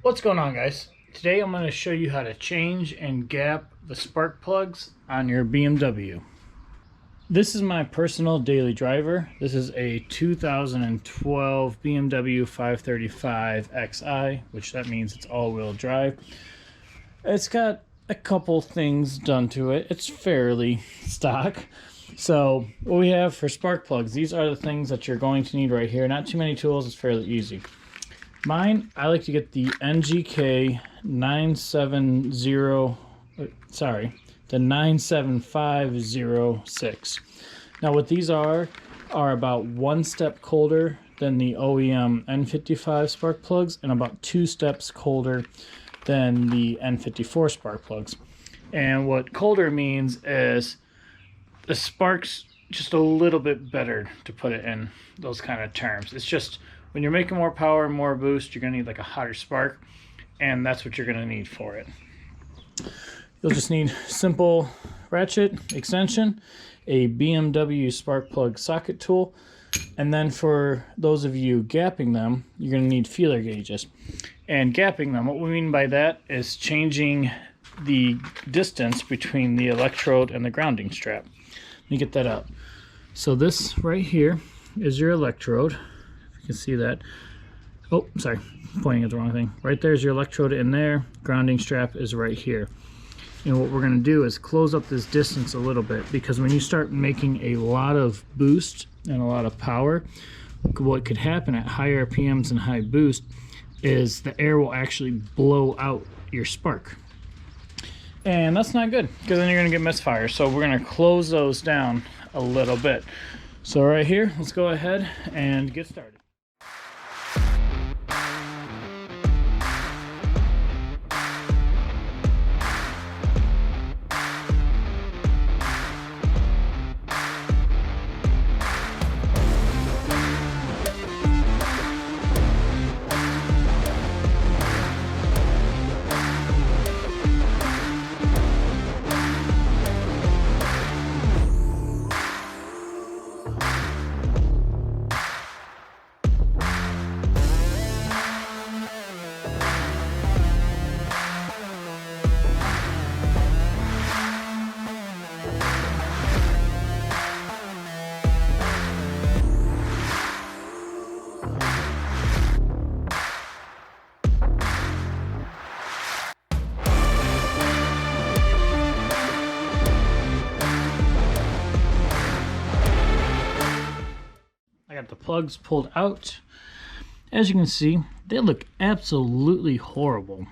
What's going on, guys? Today I'm going to show you how to change and gap the spark plugs on your BMW. This is my personal daily driver. This is a 2012 BMW 535 Xi, which that means it's all-wheel drive. It's got a couple things done to it. It's fairly stock. So what we have for spark plugs, these are the things that you're going to need right here. Not too many tools, it's fairly easy. Mine, I like to get the NGK 97506. Now what these are about 1 step colder than the OEM N55 spark plugs and about 2 steps colder than the N54 spark plugs. And what colder means is the spark's just a little bit better, to put it in those kind of terms. It's just when you're making more power and more boost, you're going to need like a hotter spark, and that's what you're going to need for it. You'll just need simple ratchet extension, a BMW spark plug socket tool, and then for those of you gapping them, you're going to need feeler gauges. And gapping them, what we mean by that is changing the distance between the electrode and the grounding strap. Let me get that out. So this right here is your electrode. You can see that. Oh, sorry, pointing at the wrong thing. Right there's your electrode in there. Grounding strap is right here. And what we're going to do is close up this distance a little bit, because when you start making a lot of boost and a lot of power, what could happen at high RPMs and high boost is the air will actually blow out your spark. And that's not good, because then you're going to get misfire. So we're going to close those down a little bit. So right here, let's go ahead and get started. I got the plugs pulled out. As you can see, they look absolutely horrible.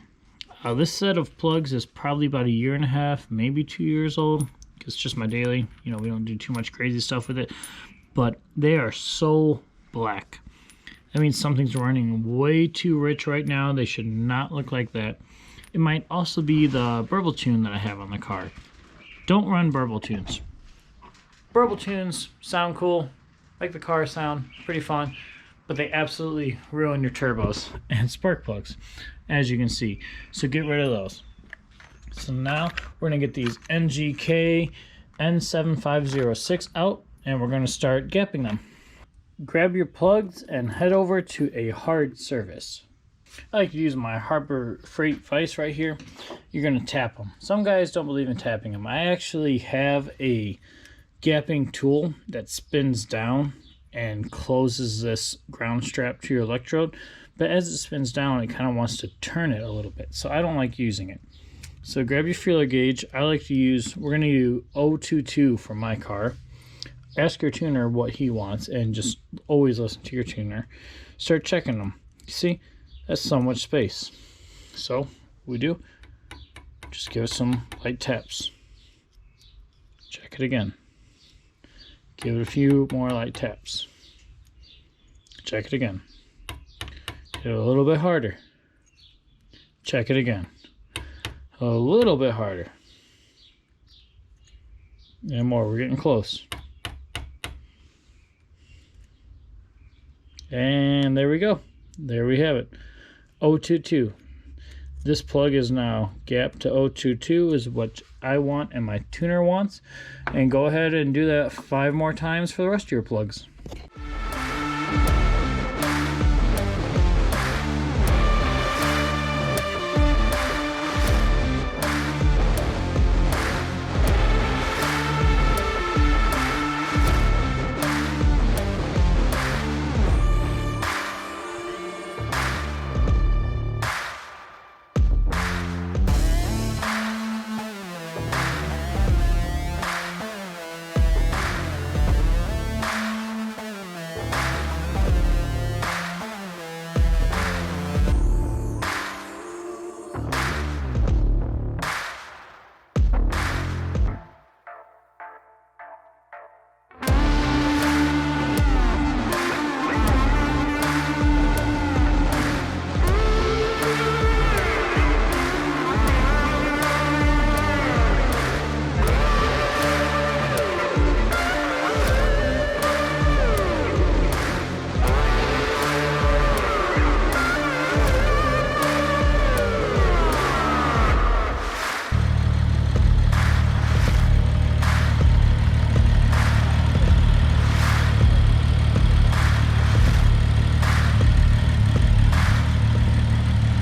This set of plugs is probably about 1.5 years, maybe 2 years old. It's just my daily, we don't do too much crazy stuff with it. But they are so black. That means something's running way too rich right now. They should not look like that. It might also be the burble tune that I have on the car. Don't run burble tunes. Burble tunes sound cool, make the car sound pretty fun, but they absolutely ruin your turbos and spark plugs, as you can see. So get rid of those. So now we're going to get these NGK N7506 out, and we're going to start gapping them. Grab your plugs and head over to a hard surface. I like to use my Harbor Freight vise right here. You're going to tap them. Some guys don't believe in tapping them. I actually have a gapping tool that spins down and closes this ground strap to your electrode, but as it spins down, it kind of wants to turn it a little bit, so I don't like using it. So grab your feeler gauge. I like to use, we're going to use 022 for my car. Ask your tuner what he wants, and just always listen to your tuner. Start checking them. You see, that's so much space. So we do, just give it some light taps. Check it again. Give it a few more light taps. Check it again. Get it a little bit harder. Check it again. A little bit harder. And more. We're getting close. And there we go. There we have it. 022. This plug is now gapped to 022 is what I want and my tuner wants. And go ahead and do that 5 more times for the rest of your plugs.